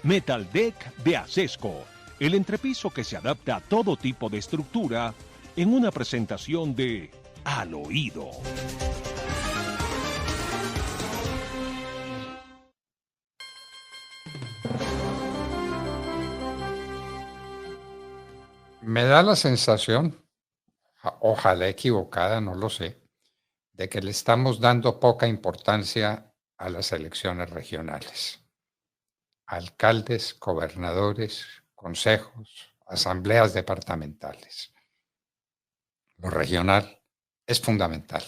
Metal Deck de Acesco, el entrepiso que se adapta a todo tipo de estructura en una presentación de Al Oído. Me da la sensación, ojalá equivocada, no lo sé, de que le estamos dando poca importancia a las elecciones regionales. Alcaldes, gobernadores, consejos, asambleas departamentales. Lo regional es fundamental.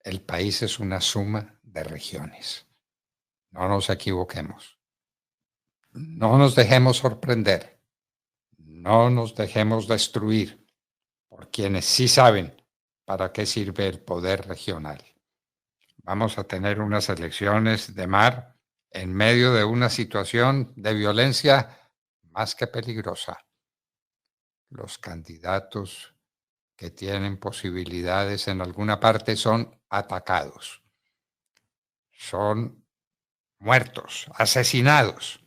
El país es una suma de regiones. No nos equivoquemos. No nos dejemos sorprender. No nos dejemos destruir por quienes sí saben para qué sirve el poder regional. Vamos a tener unas elecciones de mar en medio de una situación de violencia más que peligrosa. Los candidatos que tienen posibilidades en alguna parte son atacados, son muertos, asesinados.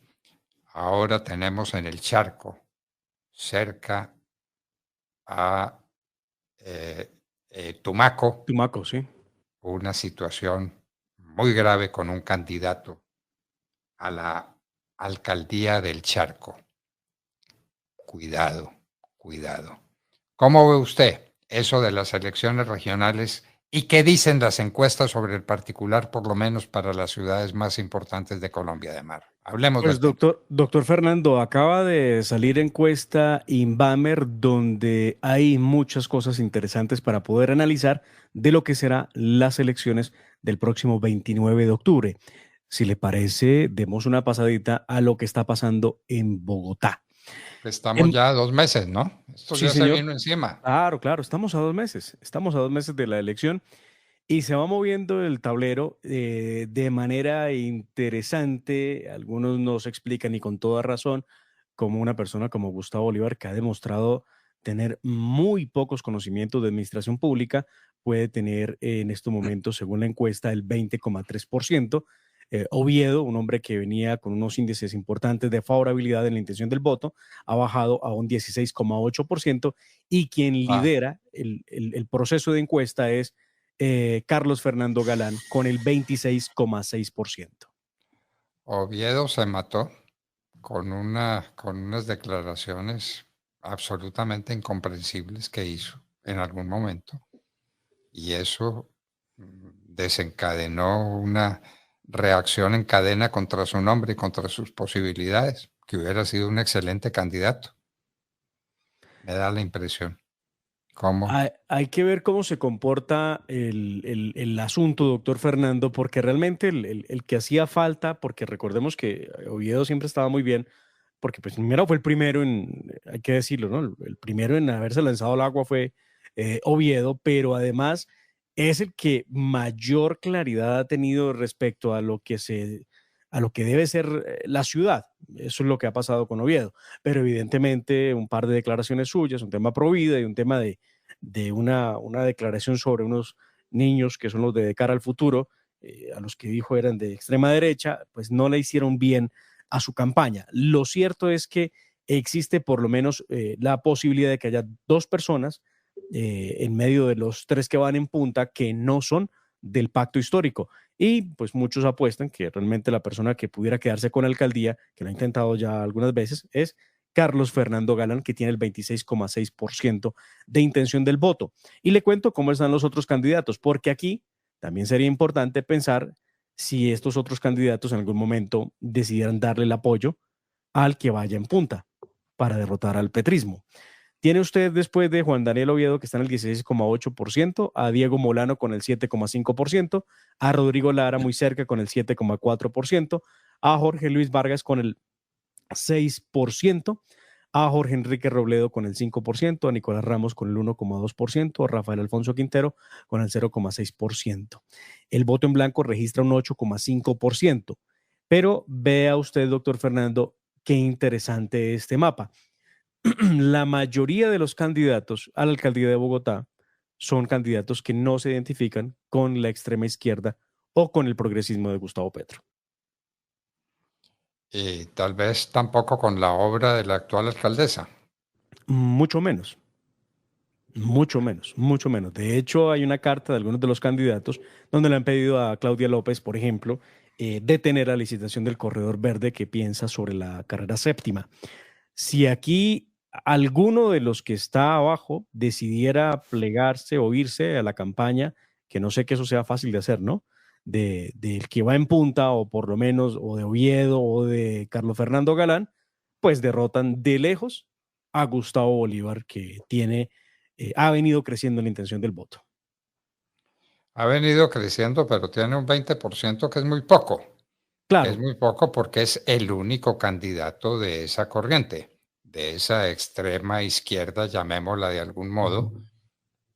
Ahora tenemos en el Charco, cerca a Tumaco, Tumaco, sí. una situación muy grave con un candidato a la alcaldía del Charco. Cuidado, cuidado. ¿Cómo ve usted eso de las elecciones regionales y qué dicen las encuestas sobre el particular, por lo menos para las ciudades más importantes de Colombia de Mar? Hablemos Pues del tema. doctor Fernando, acaba de salir encuesta Inbamer donde hay muchas cosas interesantes para poder analizar de lo que serán las elecciones del próximo 29 de octubre. Si le parece, demos una pasadita a lo que está pasando en Bogotá. Estamos ya a 2 meses, ¿no? Esto Sí, ya se señor. vino encima. Claro, estamos a 2 meses de la elección. Y se va moviendo el tablero de manera interesante. Algunos nos explican, y con toda razón, como una persona como Gustavo Bolívar, que ha demostrado tener muy pocos conocimientos de administración pública, puede tener en estos momentos, según la encuesta, el 20,3%. Oviedo, un hombre que venía con unos índices importantes de favorabilidad en la intención del voto, ha bajado a un 16,8%, y quien lidera el proceso de encuesta es Carlos Fernando Galán con el 26,6%. Oviedo se mató con unas declaraciones absolutamente incomprensibles que hizo en algún momento. Y eso desencadenó una reacción en cadena contra su nombre y contra sus posibilidades, que hubiera sido un excelente candidato. Me da la impresión. ¿Cómo? Hay que ver cómo se comporta el asunto, doctor Fernando, porque realmente el que hacía falta, porque recordemos que Oviedo siempre estaba muy bien, porque pues primero fue el primero hay que decirlo, ¿no? El primero en haberse lanzado al agua fue Oviedo, pero además es el que mayor claridad ha tenido respecto a lo que debe ser la ciudad. Eso es lo que ha pasado con Oviedo. Pero evidentemente un par de declaraciones suyas, un tema pro vida y un tema de una declaración sobre unos niños que son los de cara al futuro, a los que dijo eran de extrema derecha, pues no le hicieron bien a su campaña. Lo cierto es que existe por lo menos la posibilidad de que haya dos personas en medio de los tres que van en punta que no son del pacto histórico. Y pues muchos apuestan que realmente la persona que pudiera quedarse con la alcaldía, que lo ha intentado ya algunas veces, es Carlos Fernando Galán, que tiene el 26,6% de intención del voto. Y le cuento cómo están los otros candidatos, porque aquí también sería importante pensar si estos otros candidatos en algún momento decidieran darle el apoyo al que vaya en punta para derrotar al petrismo. Tiene usted después de Juan Daniel Oviedo, que está en el 16,8%, a Diego Molano con el 7,5%, a Rodrigo Lara muy cerca con el 7,4%, a Jorge Luis Vargas con el 6%, a Jorge Enrique Robledo con el 5%, a Nicolás Ramos con el 1,2%, a Rafael Alfonso Quintero con el 0,6%. El voto en blanco registra un 8,5%. Pero vea usted, doctor Fernando, qué interesante este mapa. La mayoría de los candidatos a la alcaldía de Bogotá son candidatos que no se identifican con la extrema izquierda o con el progresismo de Gustavo Petro. Y tal vez tampoco con la obra de la actual alcaldesa. Mucho menos. Mucho menos, mucho menos. De hecho, hay una carta de algunos de los candidatos donde le han pedido a Claudia López, por ejemplo, detener la licitación del corredor verde que piensa sobre la carrera séptima. Si aquí alguno de los que está abajo decidiera plegarse o irse a la campaña, que no sé que eso sea fácil de hacer, ¿no? Del que va en punta, o por lo menos, o de Oviedo o de Carlos Fernando Galán, pues derrotan de lejos a Gustavo Bolívar, que ha venido creciendo en la intención del voto. Ha venido creciendo, pero tiene un 20% que es muy poco. Es Claro, muy poco porque es el único candidato de esa corriente, de esa extrema izquierda, llamémosla de algún modo,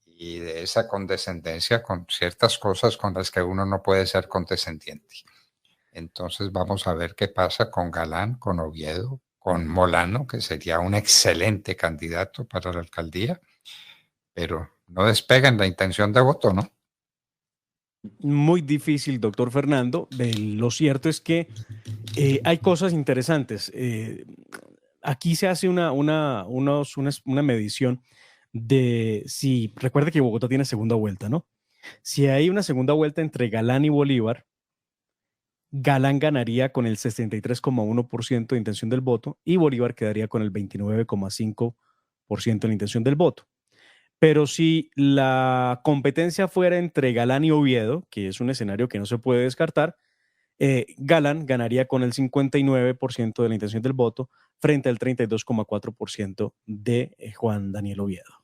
y de esa condescendencia con ciertas cosas con las que uno no puede ser condescendiente. Entonces vamos a ver qué pasa con Galán, con Oviedo, con Molano, que sería un excelente candidato para la alcaldía, pero no despegan la intención de voto, ¿no? muy difícil, doctor Fernando. Lo cierto es que hay cosas interesantes. Aquí se hace una medición de si, recuerde que Bogotá tiene segunda vuelta, ¿no? Si hay una segunda vuelta entre Galán y Bolívar, Galán ganaría con el 63,1% de intención del voto y Bolívar quedaría con el 29,5% de la intención del voto. Pero si la competencia fuera entre Galán y Oviedo, que es un escenario que no se puede descartar, Galán ganaría con el 59% de la intención del voto frente al 32,4% de Juan Daniel Oviedo.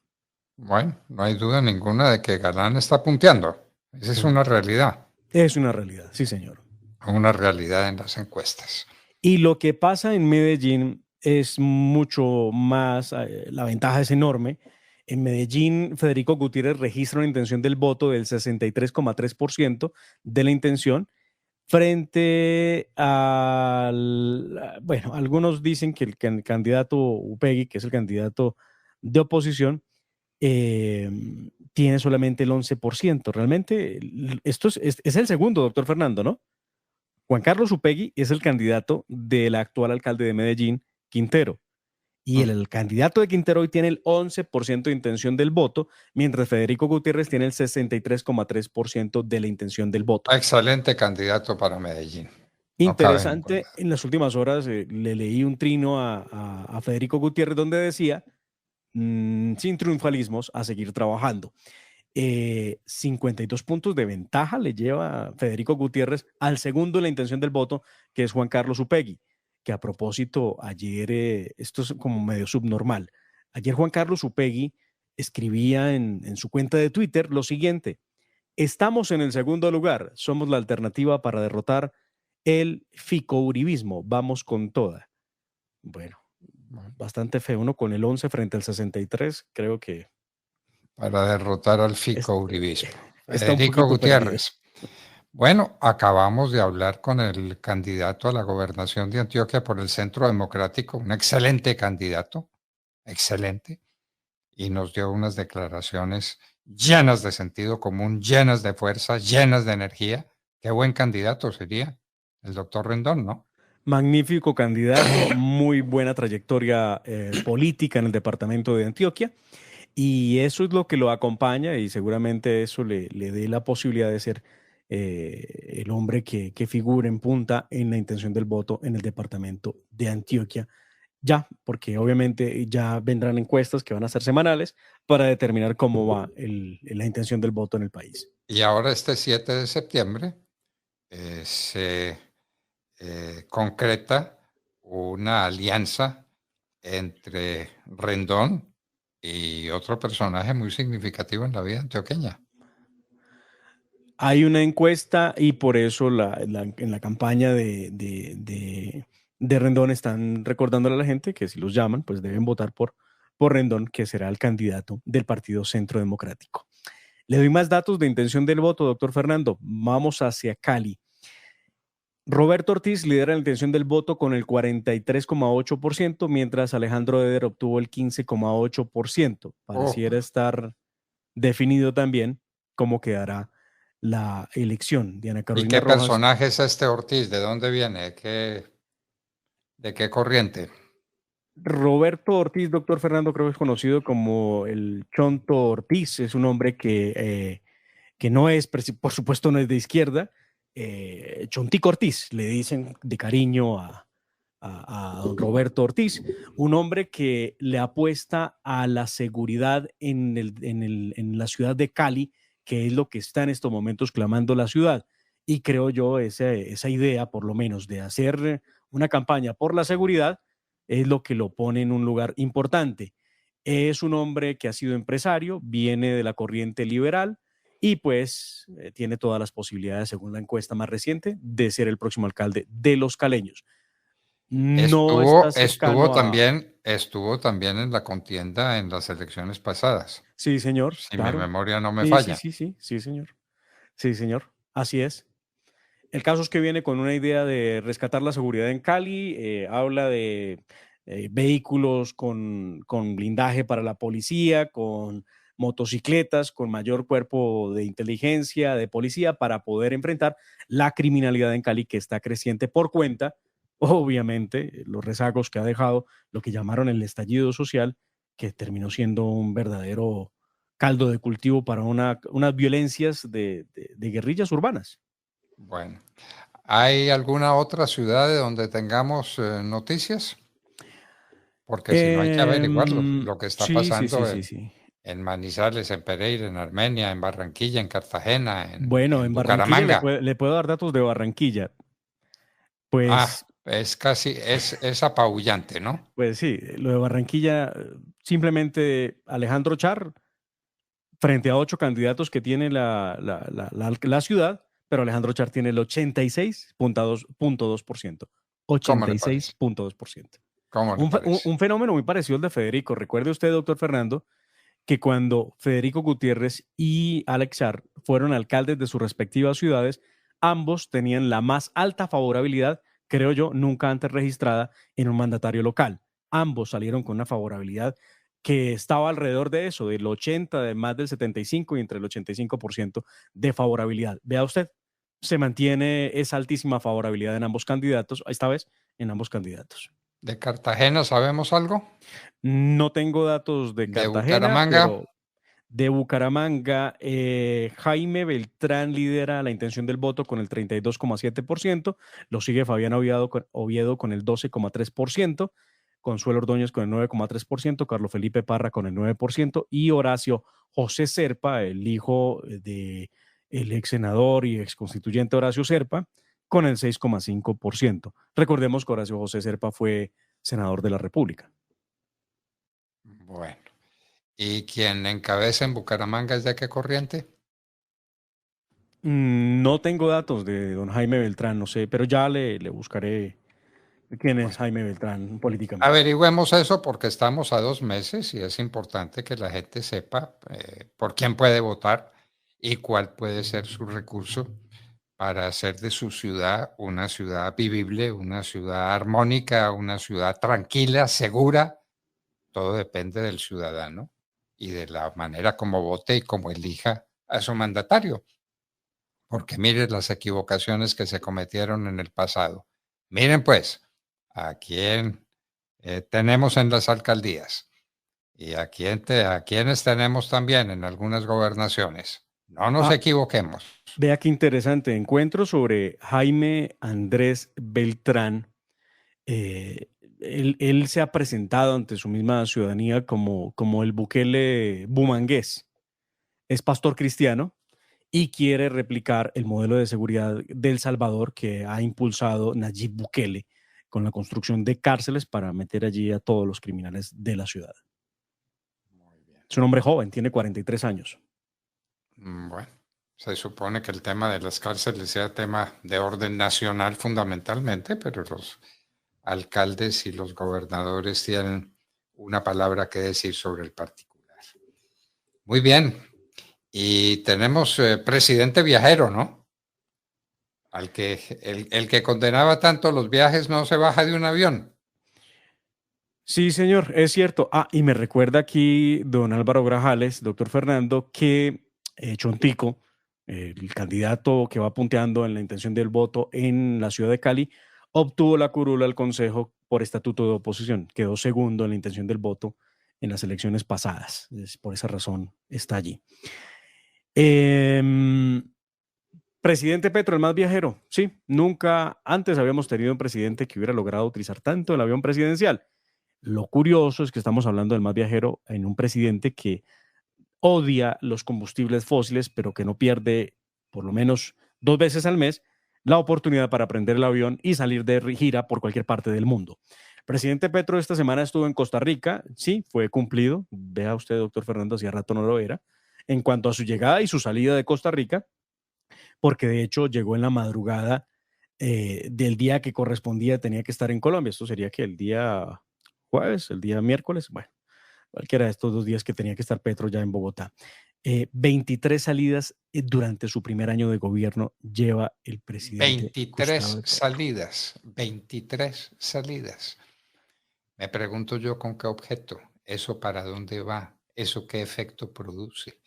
Bueno, no hay duda ninguna de que Galán está punteando. Esa es una realidad. Es una realidad, sí, señor. Una realidad en las encuestas. Y lo que pasa en Medellín es mucho más, la ventaja es enorme. En Medellín, Federico Gutiérrez registra una intención del voto del 63,3% de la intención frente al, bueno, algunos dicen que el candidato Upegui, que es el candidato de oposición, eh, tiene solamente el 11%. Realmente, esto es el segundo, doctor Fernando, ¿no? Juan Carlos Upegui es el candidato del actual alcalde de Medellín, Quintero. Y el candidato de Quintero hoy tiene el 11% de intención del voto, mientras Federico Gutiérrez tiene el 63,3% de la intención del voto. Excelente candidato para Medellín. No cabe ninguna Interesante, duda. en las últimas horas le leí un trino a Federico Gutiérrez donde decía, sin triunfalismos, a seguir trabajando. 52 puntos de ventaja le lleva Federico Gutiérrez al segundo en la intención del voto, que es Juan Carlos Upegui, que a propósito, ayer, esto es como medio subnormal, ayer Juan Carlos Upegui escribía en su cuenta de Twitter lo siguiente: estamos en el segundo lugar, somos la alternativa para derrotar el ficouribismo, vamos con toda. Bueno, bastante feo, uno con el 11 frente al 63, creo que Para derrotar al es- fico-uribismo. está un Federico poquito perdido. Gutiérrez. Bueno, acabamos de hablar con el candidato a la gobernación de Antioquia por el Centro Democrático, un excelente candidato, excelente, y nos dio unas declaraciones llenas de sentido común, llenas de fuerza, llenas de energía. Qué buen candidato sería el doctor Rendón, ¿no? Magnífico candidato, muy buena trayectoria política en el departamento de Antioquia, y eso es lo que lo acompaña, y seguramente eso le dé la posibilidad de ser el hombre que figure en punta en la intención del voto en el departamento de Antioquia. Ya, porque obviamente ya vendrán encuestas que van a ser semanales para determinar cómo va la intención del voto en el país. Y ahora este 7 de septiembre se concreta una alianza entre Rendón y otro personaje muy significativo en la vida antioqueña. Hay una encuesta y por eso en la campaña de Rendón están recordándole a la gente que si los llaman, pues deben votar por Rendón, que será el candidato del Partido Centro Democrático. Le doy más datos de intención del voto, doctor Fernando. Vamos hacia Cali. Roberto Ortiz lidera la intención del voto con el 43,8%, mientras Alejandro Eder obtuvo el 15,8%. Pareciera estar definido también cómo quedará la elección. Diana ¿Y Carolina qué Rojas, personaje es este Ortiz? ¿De dónde viene? ¿Qué? ¿De qué corriente? Roberto Ortiz, doctor Fernando, creo que es conocido como el Chonto Ortiz. Es un hombre que no es, por supuesto, no es de izquierda. Chontico Ortiz, le dicen de cariño a don Roberto Ortiz, un hombre que le apuesta a la seguridad en la ciudad de Cali, que es lo que está en estos momentos clamando la ciudad. Y creo yo esa idea, por lo menos, de hacer una campaña por la seguridad, es lo que lo pone en un lugar importante. Es un hombre que ha sido empresario, viene de la corriente liberal y pues tiene todas las posibilidades, según la encuesta más reciente, de ser el próximo alcalde de Los Caleños. No está cercano a... Estuvo también en la contienda en las elecciones pasadas, Sí, señor, si mi claro. memoria no me Sí, sí, falla. sí, sí, sí, señor. Sí, señor. Así es. El caso es que viene con una idea de rescatar la seguridad en Cali, habla de vehículos con blindaje para la policía, con motocicletas, con mayor cuerpo de inteligencia, de policía, para poder enfrentar la criminalidad en Cali que está creciente por cuenta, obviamente, los rezagos que ha dejado lo que llamaron el estallido social, que terminó siendo un verdadero caldo de cultivo para unas violencias de guerrillas urbanas. Bueno, ¿hay alguna otra ciudad de donde tengamos noticias? Porque si no hay que averiguarlo, lo que está Sí, sí, sí, pasando sí, sí. en Manizales, en Pereira, en Armenia, en Barranquilla, en Cartagena, Bueno, en en Barranquilla Bucaramanga. le puedo dar datos de Barranquilla. Ah, Pues, es apabullante, ¿no? pues sí, lo de Barranquilla, simplemente Alejandro Char, frente a 8 candidatos que tiene la ciudad, pero Alejandro Char tiene el 86,2%. ¿Cómo le parece? 86,2%. ¿Cómo le parece? Un fenómeno muy parecido al de Federico. Recuerde usted, doctor Fernando, que cuando Federico Gutiérrez y Alex Char fueron alcaldes de sus respectivas ciudades, ambos tenían la más alta favorabilidad, creo yo, nunca antes registrada en un mandatario local. Ambos salieron con una favorabilidad que estaba alrededor de eso, del 80, de más del 75 y entre el 85% de favorabilidad. Vea usted, se mantiene esa altísima favorabilidad en ambos candidatos, esta vez en ambos candidatos. ¿De Cartagena sabemos algo? No tengo datos de ¿De Cartagena, Bucaramanga? pero de Bucaramanga, Jaime Beltrán lidera la intención del voto con el 32,7%, lo sigue Fabián Oviedo con el 12,3%, Consuelo Ordóñez con el 9,3%, Carlos Felipe Parra con el 9% y Horacio José Serpa, el hijo de el ex senador y ex constituyente Horacio Serpa, con el 6,5%. Recordemos que Horacio José Serpa fue senador de la República. Bueno. ¿Y quien encabeza en Bucaramanga es de qué corriente? No tengo datos de don Jaime Beltrán, no sé, pero ya le buscaré quién es Bueno, Jaime Beltrán políticamente. averigüemos eso porque estamos a 2 meses y es importante que la gente sepa por quién puede votar y cuál puede ser su recurso para hacer de su ciudad una ciudad vivible, una ciudad armónica, una ciudad tranquila, segura. Todo depende del ciudadano y de la manera como vote y como elija a su mandatario. Porque miren las equivocaciones que se cometieron en el pasado. Miren pues, a quién tenemos en las alcaldías y a quienes tenemos también en algunas gobernaciones. No nos Ah, equivoquemos. vea qué interesante. Encuentro sobre Jaime Andrés Beltrán. Él se ha presentado ante su misma ciudadanía como el Bukele bumangués. Es pastor cristiano y quiere replicar el modelo de seguridad de El Salvador que ha impulsado Nayib Bukele con la construcción de cárceles para meter allí a todos los criminales de la ciudad. Muy bien. Es un hombre joven, tiene 43 años. Bueno, se supone que el tema de las cárceles sea tema de orden nacional fundamentalmente, pero los alcaldes y los gobernadores tienen una palabra que decir sobre el particular. Muy bien. Y tenemos presidente viajero, ¿no? El que condenaba tanto los viajes no se baja de un avión. Sí, señor, es cierto. Ah, y me recuerda aquí don Álvaro Grajales, doctor Fernando, que Chontico, el candidato que va punteando en la intención del voto en la ciudad de Cali, obtuvo la curula al Consejo por estatuto de oposición. Quedó segundo en la intención del voto en las elecciones pasadas. Por esa razón está allí. Presidente Petro, el más viajero. Sí, nunca antes habíamos tenido un presidente que hubiera logrado utilizar tanto el avión presidencial. Lo curioso es que estamos hablando del más viajero en un presidente que odia los combustibles fósiles, pero que no pierde por lo menos 2 veces al mes la oportunidad para prender el avión y salir de gira por cualquier parte del mundo. El presidente Petro esta semana estuvo en Costa Rica, sí, fue cumplido. Vea usted, doctor Fernando, hacía rato no lo era. En cuanto a su llegada y su salida de Costa Rica, porque de hecho llegó en la madrugada del día que correspondía, tenía que estar en Colombia. Esto sería que el día jueves, el día miércoles, bueno, cualquiera de estos 2 días que tenía que estar Petro ya en Bogotá. 23 salidas durante su primer año de gobierno lleva el presidente. 23 salidas, 23 salidas. Me pregunto yo con qué objeto, eso para dónde va, eso qué efecto produce.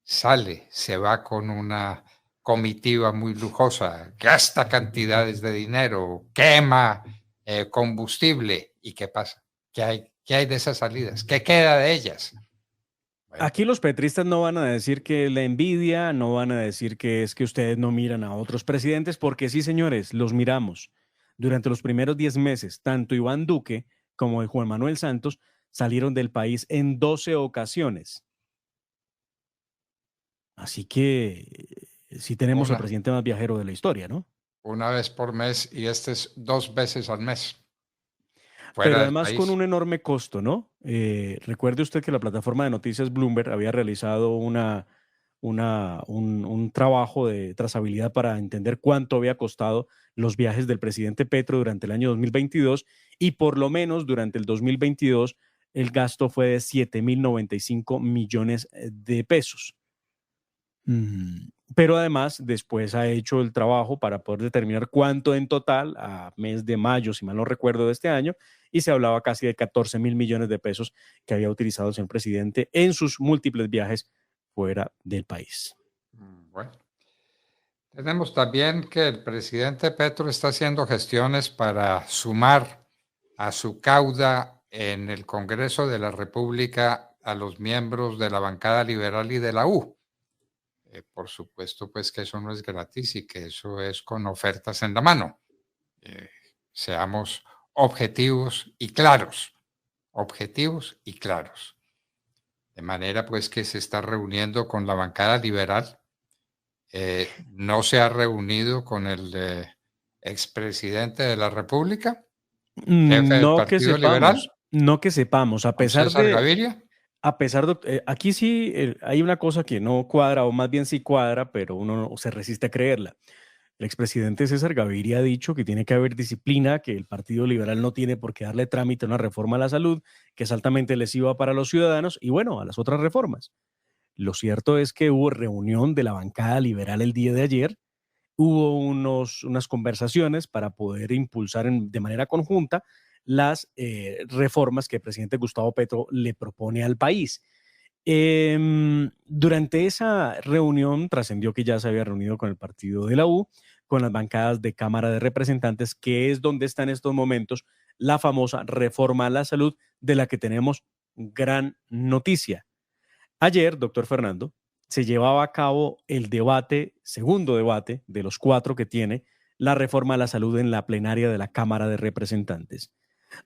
Sale, se va con una comitiva muy lujosa, gasta cantidades de dinero, quema combustible. ¿Y qué pasa? ¿Qué hay de esas salidas? ¿Qué queda de ellas? Bueno. Aquí los petristas no van a decir que la envidia, no van a decir que es que ustedes no miran a otros presidentes, porque sí, señores, los miramos. Durante los primeros 10 meses, tanto Iván Duque como Juan Manuel Santos salieron del país en 12 ocasiones. Así que sí tenemos al presidente más viajero de la historia, ¿no? Una vez por mes y este es 2 veces al mes. Pero además con un enorme costo, ¿no? Recuerde usted que la plataforma de noticias Bloomberg había realizado un trabajo de trazabilidad para entender cuánto había costado los viajes del presidente Petro durante el año 2022 y por lo menos durante el 2022 el gasto fue de 7.095 millones de pesos. Pero además después ha hecho el trabajo para poder determinar cuánto en total a mes de mayo, si mal no recuerdo, de este año, y se hablaba casi de 14.000 millones de pesos que había utilizado el señor presidente en sus múltiples viajes fuera del país. Bueno, tenemos también que el presidente Petro está haciendo gestiones para sumar a su cauda en el Congreso de la República a los miembros de la bancada liberal y de la U. Por supuesto, pues que eso no es gratis y que eso es con ofertas en la mano. Seamos objetivos y claros. Objetivos y claros. De manera, pues, que se está reuniendo con la bancada liberal. No se ha reunido con el expresidente de la República, jefe del Partido Liberal. No que sepamos, a pesar César Gaviria. A pesar de, aquí sí hay una cosa que no cuadra, o más bien sí cuadra, pero uno se resiste a creerla. El expresidente César Gaviria ha dicho que tiene que haber disciplina, que el Partido Liberal no tiene por qué darle trámite a una reforma a la salud, que es altamente lesiva para los ciudadanos y bueno, a las otras reformas. Lo cierto es que hubo reunión de la bancada liberal el día de ayer, hubo unas conversaciones para poder impulsar de manera conjunta las reformas que el presidente Gustavo Petro le propone al país. Durante esa reunión trascendió que ya se había reunido con el partido de la U, con las bancadas de Cámara de Representantes, que es donde está en estos momentos la famosa reforma a la salud, de la que tenemos gran noticia. Ayer, doctor Fernando, se llevaba a cabo el segundo debate de los 4 que tiene la reforma a la salud en la plenaria de la Cámara de Representantes.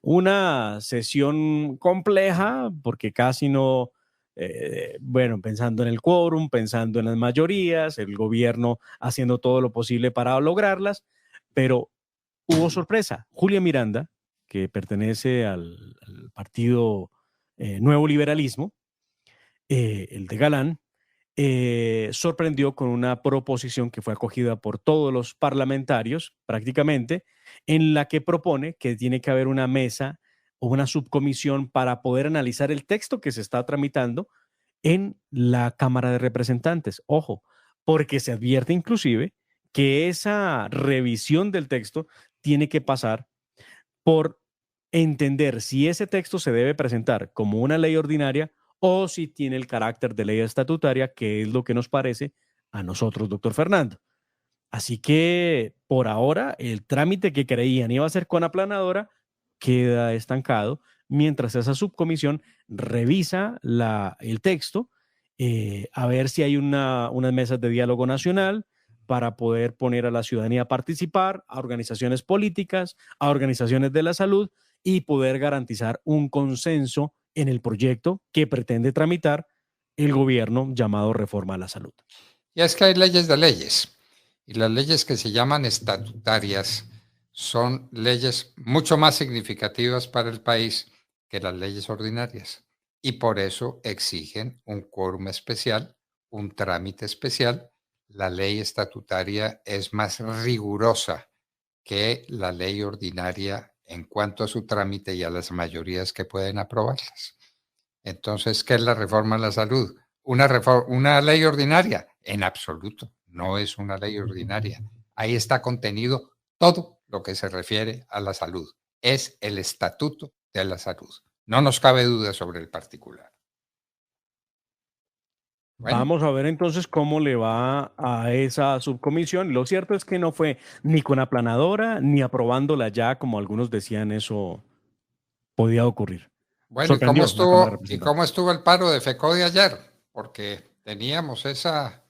Una sesión compleja porque casi no, pensando en el quórum, pensando en las mayorías, el gobierno haciendo todo lo posible para lograrlas, pero hubo sorpresa. Julia Miranda, que pertenece al partido Nuevo Liberalismo, el de Galán, sorprendió con una proposición que fue acogida por todos los parlamentarios prácticamente, en la que propone que tiene que haber una mesa o una subcomisión para poder analizar el texto que se está tramitando en la Cámara de Representantes. Ojo, porque se advierte inclusive que esa revisión del texto tiene que pasar por entender si ese texto se debe presentar como una ley ordinaria o si tiene el carácter de ley estatutaria, que es lo que nos parece a nosotros, doctor Fernando. Así que por ahora el trámite que creían iba a ser con aplanadora, queda estancado mientras esa subcomisión revisa el texto, a ver si hay unas mesas de diálogo nacional para poder poner a la ciudadanía a participar, a organizaciones políticas, a organizaciones de la salud y poder garantizar un consenso en el proyecto que pretende tramitar el gobierno llamado Reforma a la Salud. Y es que hay leyes de leyes, y las leyes que se llaman estatutarias son leyes mucho más significativas para el país que las leyes ordinarias, y por eso exigen un quórum especial, un trámite especial. La ley estatutaria es más rigurosa que la ley ordinaria en cuanto a su trámite y a las mayorías que pueden aprobarlas. Entonces, ¿qué es la reforma a la salud? ¿Una ley ordinaria? En absoluto, no es una ley ordinaria. Ahí está contenido todo lo que se refiere a la salud. Es el estatuto de la salud. No nos cabe duda sobre el particular. Bueno, Vamos a ver entonces cómo le va a esa subcomisión. Lo cierto es que no fue ni con aplanadora ni aprobándola ya, como algunos decían, eso podía ocurrir. bueno, Sorprendió la Cámara de ¿y Representantes. cómo estuvo el paro de FECODE ayer? Porque teníamos esa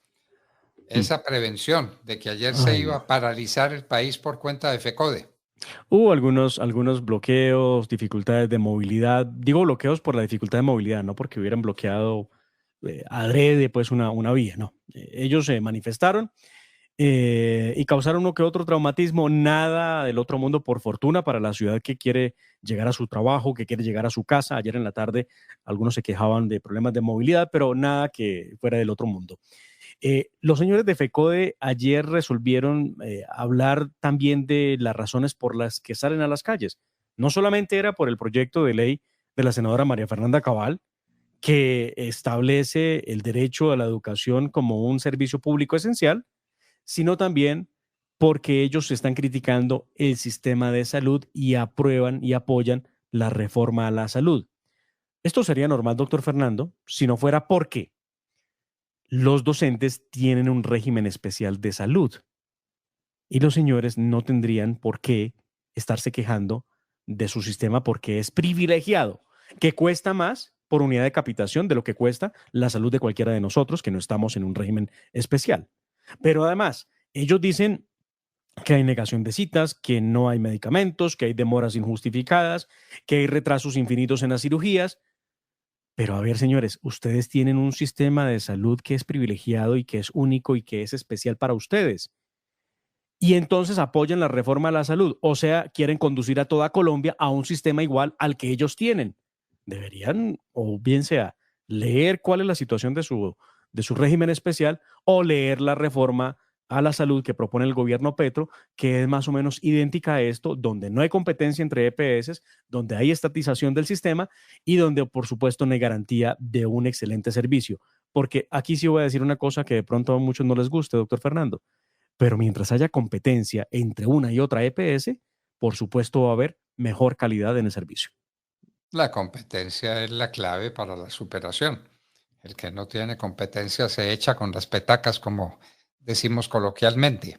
prevención de que ayer se Ay, iba no. a paralizar el país por cuenta de FECODE. Hubo algunos bloqueos, dificultades de movilidad. Digo bloqueos por la dificultad de movilidad, no porque hubieran bloqueado adrede pues una vía, no. Ellos se manifestaron y causaron uno que otro traumatismo, nada del otro mundo, por fortuna, para la ciudad que quiere llegar a su trabajo, que quiere llegar a su casa. Ayer en la tarde algunos se quejaban de problemas de movilidad, pero nada que fuera del otro mundo. Los señores de FECODE ayer resolvieron hablar también de las razones por las que salen a las calles. No solamente era por el proyecto de ley de la senadora María Fernanda Cabal, que establece el derecho a la educación como un servicio público esencial, sino también porque ellos están criticando el sistema de salud y aprueban y apoyan la reforma a la salud. Esto sería normal, doctor Fernando, si no fuera porque los docentes tienen un régimen especial de salud y los señores no tendrían por qué estarse quejando de su sistema porque es privilegiado, que cuesta más por unidad de capitación de lo que cuesta la salud de cualquiera de nosotros que no estamos en un régimen especial. Pero además, ellos dicen que hay negación de citas, que no hay medicamentos, que hay demoras injustificadas, que hay retrasos infinitos en las cirugías. Pero a ver, señores, ustedes tienen un sistema de salud que es privilegiado y que es único y que es especial para ustedes. Y entonces apoyan la reforma a la salud, o sea, quieren conducir a toda Colombia a un sistema igual al que ellos tienen. Deberían, o bien sea, leer cuál es la situación de su régimen especial o leer la reforma a la salud que propone el gobierno Petro, que es más o menos idéntica a esto, donde no hay competencia entre EPS, donde hay estatización del sistema y donde, por supuesto, no hay garantía de un excelente servicio. Porque aquí sí voy a decir una cosa que de pronto a muchos no les guste, doctor Fernando, pero mientras haya competencia entre una y otra EPS, por supuesto va a haber mejor calidad en el servicio. La competencia es la clave para la superación. El que no tiene competencia se echa con las petacas, como decimos coloquialmente.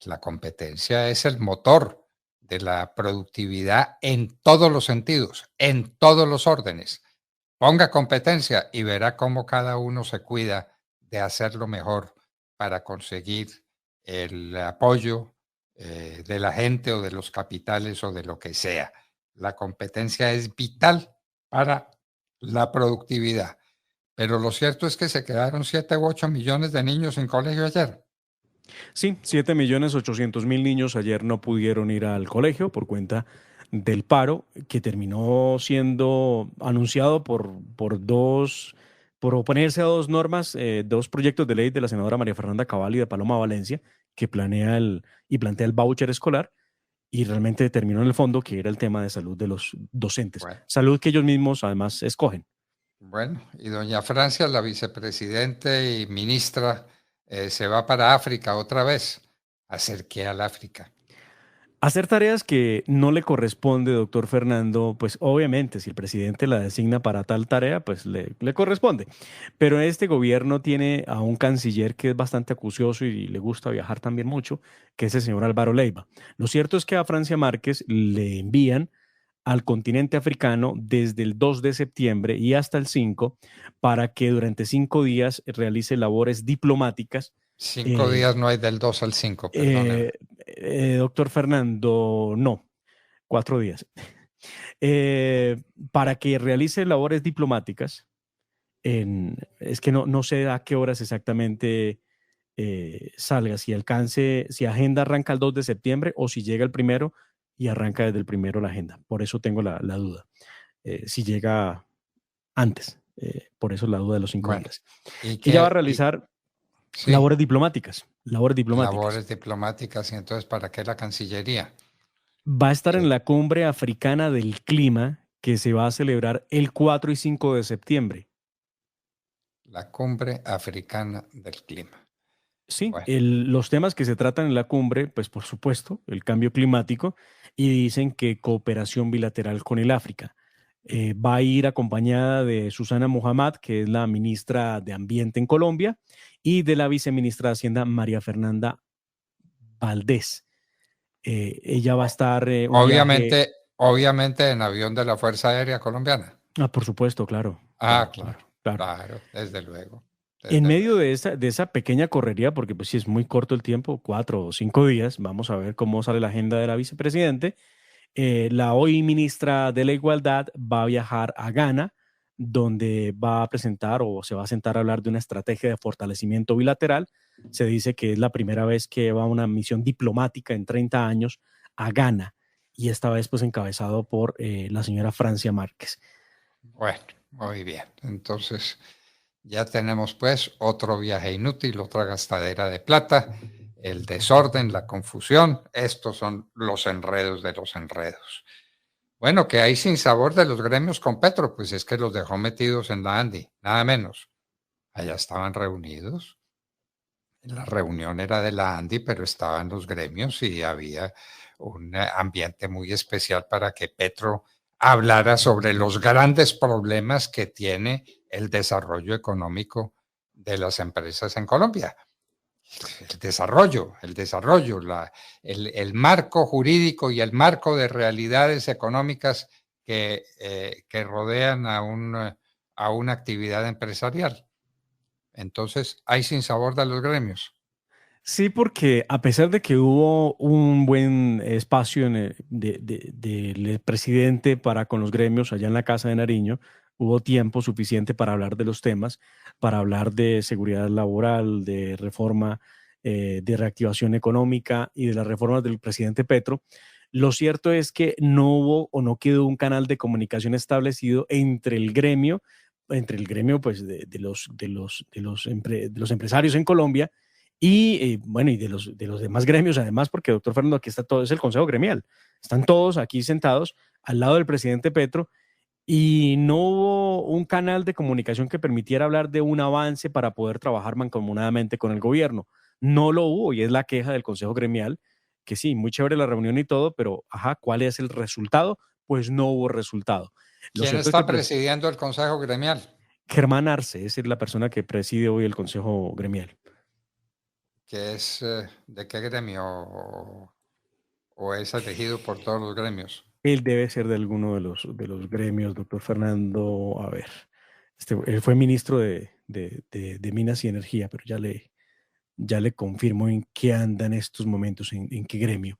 La competencia es el motor de la productividad en todos los sentidos, en todos los órdenes. Ponga competencia y verá cómo cada uno se cuida de hacerlo mejor para conseguir el apoyo de la gente o de los capitales o de lo que sea. La competencia es vital para la productividad. Pero lo cierto es que se quedaron 7 u 8 millones de niños sin colegio ayer. Sí, 7.800.000 niños ayer no pudieron ir al colegio por cuenta del paro que terminó siendo anunciado por oponerse a dos normas, dos proyectos de ley de la senadora María Fernanda Cabal y de Paloma Valencia, que plantea el voucher escolar, y realmente terminó en el fondo que era el tema de salud de los docentes. Bueno, Salud que ellos mismos además escogen. bueno, y doña Francia, la vicepresidente y ministra, se va para África otra vez. ¿Hacer qué al África? Hacer tareas que no le corresponde, doctor Fernando, pues obviamente si el presidente la designa para tal tarea, pues le corresponde. Pero este gobierno tiene a un canciller que es bastante acucioso y le gusta viajar también mucho, que es el señor Álvaro Leiva. Lo cierto es que a Francia Márquez le envían al continente africano desde el 2 de septiembre y hasta el 5 para que durante 5 días realice labores diplomáticas. 5 días no hay del 2 al 5, perdóneme. Doctor Fernando, no, 4 días. Para que realice labores diplomáticas, es que no sé a qué horas exactamente salga, si agenda arranca el 2 de septiembre o si llega el 1 y arranca desde el 1 la agenda. Por eso tengo la duda. Si llega antes, por eso la duda de los 5 días. Ella va a realizar sí, labores diplomáticas. Labores diplomáticas, y entonces, ¿para qué la Cancillería? Va a estar en la Cumbre Africana del Clima que se va a celebrar el 4 y 5 de septiembre. La Cumbre Africana del Clima. Sí, bueno. Los temas que se tratan en la cumbre, pues por supuesto, el cambio climático, y dicen que cooperación bilateral con el África. Va a ir acompañada de Susana Muhammad, que es la ministra de Ambiente en Colombia, y de la viceministra de Hacienda, María Fernanda Valdés. Ella va a estar... obviamente en avión de la Fuerza Aérea Colombiana. Por supuesto, claro. Claro, desde luego. En medio de esa pequeña correría, porque pues sí es muy corto el tiempo, 4 o 5 días, vamos a ver cómo sale la agenda de la vicepresidente. La hoy ministra de la Igualdad va a viajar a Ghana, donde va a presentar o se va a sentar a hablar de una estrategia de fortalecimiento bilateral. Se dice que es la primera vez que va una misión diplomática en 30 años a Ghana, y esta vez pues encabezado por la señora Francia Márquez. Bueno, muy bien. Entonces ya tenemos pues otro viaje inútil, otra gastadera de plata, el desorden, la confusión. Estos son los enredos de los enredos. Bueno, que hay sin sabor de los gremios con Petro, pues es que los dejó metidos en la ANDI, nada menos. Allá estaban reunidos. La reunión era de la ANDI, pero estaban los gremios y había un ambiente muy especial para que Petro hablara sobre los grandes problemas que tiene el desarrollo económico de las empresas en Colombia. El desarrollo, el marco jurídico y el marco de realidades económicas que rodean a una actividad empresarial. Entonces, hay sinsabor de los gremios. Sí, porque a pesar de que hubo un buen espacio del presidente para con los gremios allá en la Casa de Nariño, hubo tiempo suficiente para hablar de los temas, para hablar de seguridad laboral, de reforma, de reactivación económica y de las reformas del presidente Petro. Lo cierto es que no hubo o no quedó un canal de comunicación establecido entre el gremio pues, de los empresarios en Colombia y bueno, y de los demás gremios, además, porque, doctor Fernando, aquí está todo, es el Consejo Gremial. Están todos aquí sentados al lado del presidente Petro y no hubo un canal de comunicación que permitiera hablar de un avance para poder trabajar mancomunadamente con el gobierno. No lo hubo, y es la queja del Consejo Gremial, que sí, muy chévere la reunión y todo, pero, ¿cuál es el resultado? Pues no hubo resultado. ¿Quién está presidiendo el Consejo Gremial? Germán Arce, es la persona que preside hoy el Consejo Gremial. ¿Que es de qué gremio o es elegido por todos los gremios? Él debe ser de alguno de los gremios, doctor Fernando. A ver, él fue ministro de Minas y Energía, pero ya le confirmo en qué anda en estos momentos, en qué gremio.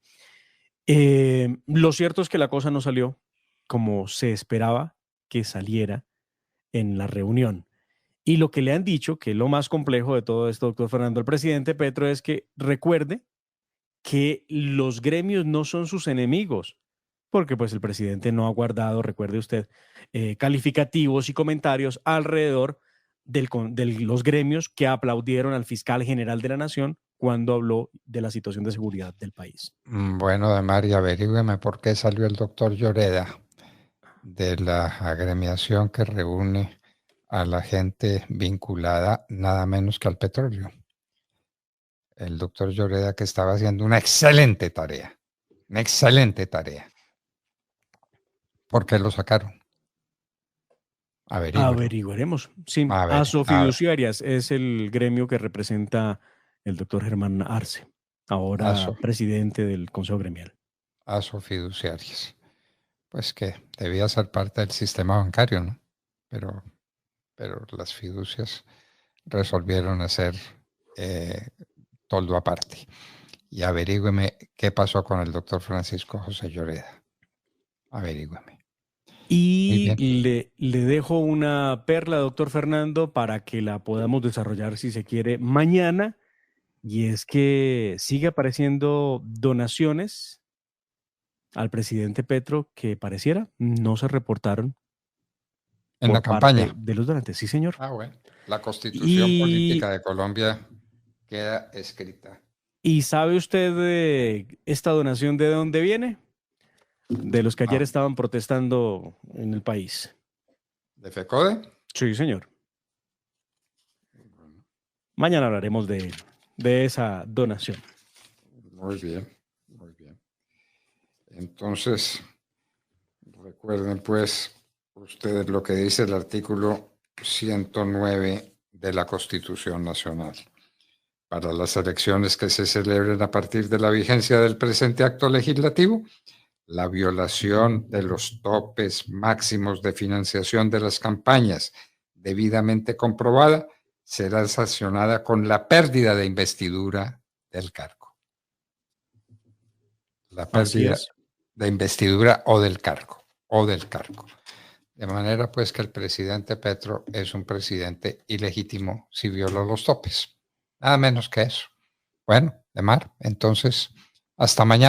Lo cierto es que la cosa no salió como se esperaba que saliera en la reunión. Y lo que le han dicho, que es lo más complejo de todo esto, doctor Fernando, al presidente Petro, es que recuerde que los gremios no son sus enemigos, porque pues el presidente no ha guardado, recuerde usted, calificativos y comentarios alrededor de los gremios que aplaudieron al fiscal general de la Nación cuando habló de la situación de seguridad del país. Bueno, Damari, averígüeme por qué salió el doctor Lloreda de la agremiación que reúne a la gente vinculada nada menos que al petróleo. El doctor Lloreda, que estaba haciendo una excelente tarea. ¿Por qué lo sacaron? Averiguaremos. Sí, Asofiduciarias es el gremio que representa el doctor Germán Arce, ahora presidente del Consejo Gremial. Asofiduciarias. pues que debía ser parte del sistema bancario, ¿no? Pero las fiducias resolvieron hacer toldo aparte. Y averígüeme qué pasó con el doctor Francisco José Lloreda. Averígüeme. Y le dejo una perla, doctor Fernando, para que la podamos desarrollar, si se quiere, mañana. Y es que sigue apareciendo donaciones al presidente Petro que pareciera no se reportaron en la por parte campaña de los donantes. Sí, señor. Ah, bueno. La Constitución Política de Colombia queda escrita. ¿Y sabe usted esta donación de dónde viene? De los que ayer estaban protestando en el país. ¿De FECODE? Sí, señor. Mañana hablaremos de esa donación. Muy bien, muy bien. Entonces, recuerden pues ustedes lo que dice el artículo 109 de la Constitución Nacional. Para las elecciones que se celebren a partir de la vigencia del presente acto legislativo, la violación de los topes máximos de financiación de las campañas debidamente comprobada será sancionada con la pérdida de investidura del cargo. La pérdida de investidura o del cargo. De manera pues que el presidente Petro es un presidente ilegítimo si viola los topes. Nada menos que eso. Bueno, Demar, entonces, hasta mañana.